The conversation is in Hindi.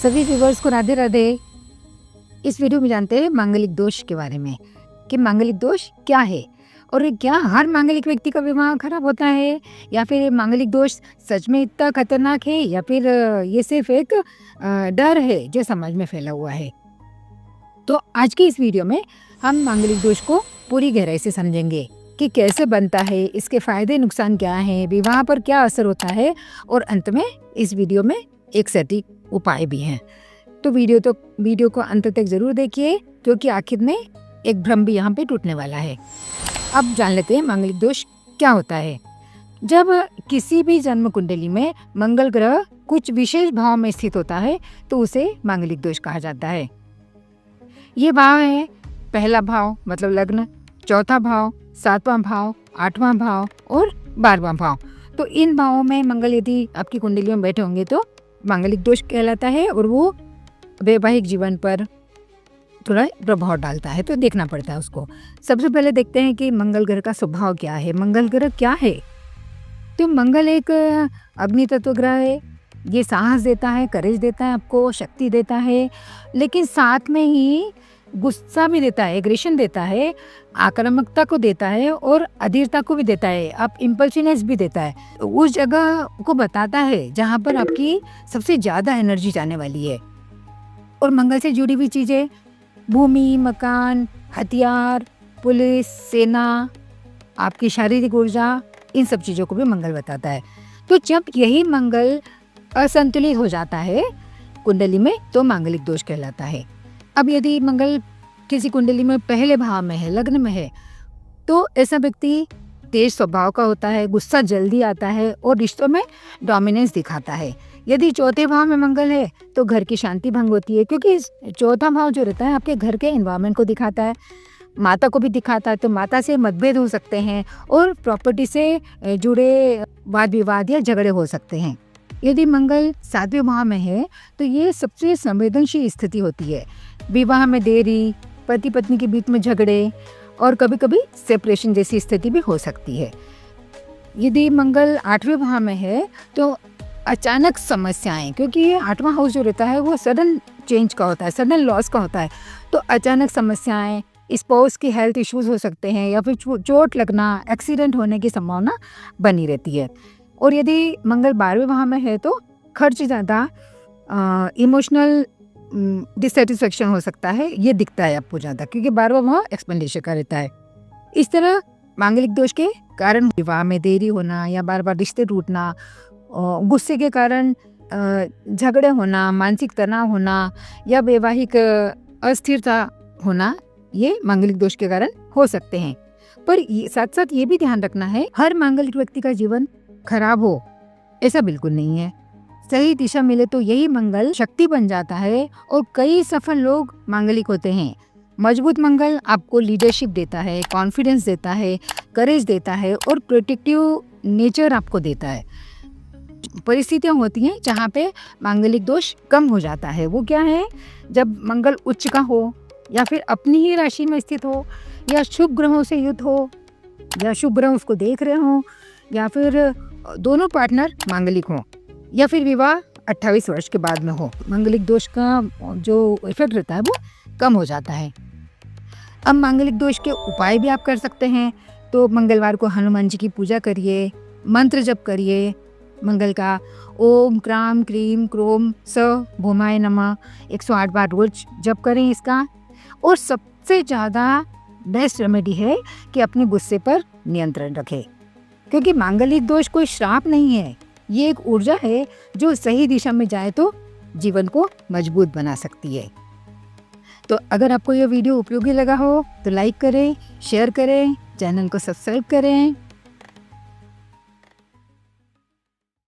सभी व्यूवर्स को राधे राधे। इस वीडियो में जानते हैं मांगलिक दोष के बारे में कि मांगलिक दोष क्या है और क्या हर मांगलिक व्यक्ति का विवाह खराब होता है या फिर मांगलिक दोष सच में इतना खतरनाक है या फिर ये सिर्फ एक डर है जो समाज में फैला हुआ है। तो आज की इस वीडियो में हम मांगलिक दोष को पूरी गहराई से समझेंगे कि कैसे बनता है, इसके फायदे नुकसान क्या हैं, विवाह पर क्या असर होता है और अंत में इस वीडियो में एक सटीक उपाय भी हैं। तो वीडियो को अंत तक जरूर देखिए क्योंकि आखिर में एक भ्रम भी यहाँ पे टूटने वाला है। अब जान लेते हैं मांगलिक दोष क्या होता है। जब किसी भी जन्म कुंडली में मंगल ग्रह कुछ विशेष भाव में स्थित होता है तो उसे मांगलिक दोष कहा जाता है। ये भाव है पहला भाव मतलब लग्न, चौथा भाव, सातवां भाव, आठवां भाव और 12वां भाव। तो इन भावों में मंगल यदि आपकी कुंडली में बैठे होंगे तो मांगलिक दोष कहलाता है और वो वैवाहिक जीवन पर थोड़ा प्रभाव डालता है, तो देखना पड़ता है उसको। सबसे पहले देखते हैं कि मंगल ग्रह का स्वभाव क्या है। मंगल ग्रह क्या है? तो मंगल एक अग्नि तत्व ग्रह है। ये साहस देता है, करेज देता है, आपको शक्ति देता है, लेकिन साथ में ही गुस्सा भी देता है, एग्रेशन देता है, आक्रामकता को देता है और अधीरता को भी देता है, आप इम्पल्सिवनेस भी देता है। उस जगह को बताता है जहाँ पर आपकी सबसे ज़्यादा एनर्जी जाने वाली है। और मंगल से जुड़ी हुई चीज़ें भूमि, मकान, हथियार, पुलिस, सेना, आपकी शारीरिक ऊर्जा, इन सब चीज़ों को भी मंगल बताता है। तो जब यही मंगल असंतुलित हो जाता है कुंडली में तो मांगलिक दोष कहलाता है। अब यदि मंगल किसी कुंडली में पहले भाव में है, लग्न में है, तो ऐसा व्यक्ति तेज स्वभाव का होता है, गुस्सा जल्दी आता है और रिश्तों में डोमिनेंस दिखाता है। यदि चौथे भाव में मंगल है तो घर की शांति भंग होती है क्योंकि चौथा भाव जो रहता है आपके घर के एनवायरनमेंट को दिखाता है, माता को भी दिखाता है, तो माता से मतभेद हो सकते हैं और प्रॉपर्टी से जुड़े वाद विवाद या झगड़े हो सकते हैं। यदि मंगल 7वें भाव में है तो ये सबसे संवेदनशील स्थिति होती है। विवाह में देरी, पति पत्नी के बीच में झगड़े और कभी कभी सेपरेशन जैसी स्थिति भी हो सकती है। यदि मंगल 8वें भाव में है तो अचानक समस्याएं, क्योंकि ये 8वां हाउस जो रहता है वो सडन चेंज का होता है, सडन लॉस का होता है, तो अचानक समस्याएं, स्पाउस की हेल्थ इश्यूज हो सकते हैं या फिर चोट लगना, एक्सीडेंट होने की संभावना बनी रहती है। और यदि मंगल 12वें भाव में है तो खर्च ज़्यादा, इमोशनल डिससेटिस्फेक्शन हो सकता है, ये दिखता है आपको ज़्यादा क्योंकि 12वां भाव एक्सपेंडिचर का रहता है। इस तरह मांगलिक दोष के कारण विवाह में देरी होना या बार बार रिश्ते टूटना, गुस्से के कारण झगड़े होना, मानसिक तनाव होना या वैवाहिक अस्थिरता होना, ये मांगलिक दोष के कारण हो सकते हैं। पर साथ साथ ये भी ध्यान रखना है हर मांगलिक व्यक्ति का जीवन खराब हो ऐसा बिल्कुल नहीं है। सही दिशा मिले तो यही मंगल शक्ति बन जाता है और कई सफल लोग मांगलिक होते हैं। मजबूत मंगल आपको लीडरशिप देता है, कॉन्फिडेंस देता है, करेज देता है और प्रोटेक्टिव नेचर आपको देता है। परिस्थितियां होती हैं जहाँ पे मांगलिक दोष कम हो जाता है। वो क्या है? जब मंगल उच्च का हो या फिर अपनी ही राशि में स्थित हो या शुभ ग्रहों से युक्त हो या शुभ ग्रह उसको देख रहे हो या फिर दोनों पार्टनर मांगलिक हो या फिर विवाह 28 वर्ष के बाद में हो, मांगलिक दोष का जो इफेक्ट रहता है वो कम हो जाता है। अब मांगलिक दोष के उपाय भी आप कर सकते हैं। तो मंगलवार को हनुमान जी की पूजा करिए, मंत्र जप करिए मंगल का, ओम क्राम क्रीम क्रोम स भूमाय नमः 108 बार रोज जप करें इसका। और सबसे ज़्यादा बेस्ट रेमेडी है कि अपने गुस्से पर नियंत्रण रखें क्योंकि मांगलिक दोष कोई श्राप नहीं है, ये एक ऊर्जा है जो सही दिशा में जाए तो जीवन को मजबूत बना सकती है। तो अगर आपको यह वीडियो उपयोगी लगा हो तो लाइक करें, शेयर करें, चैनल को सब्सक्राइब करें।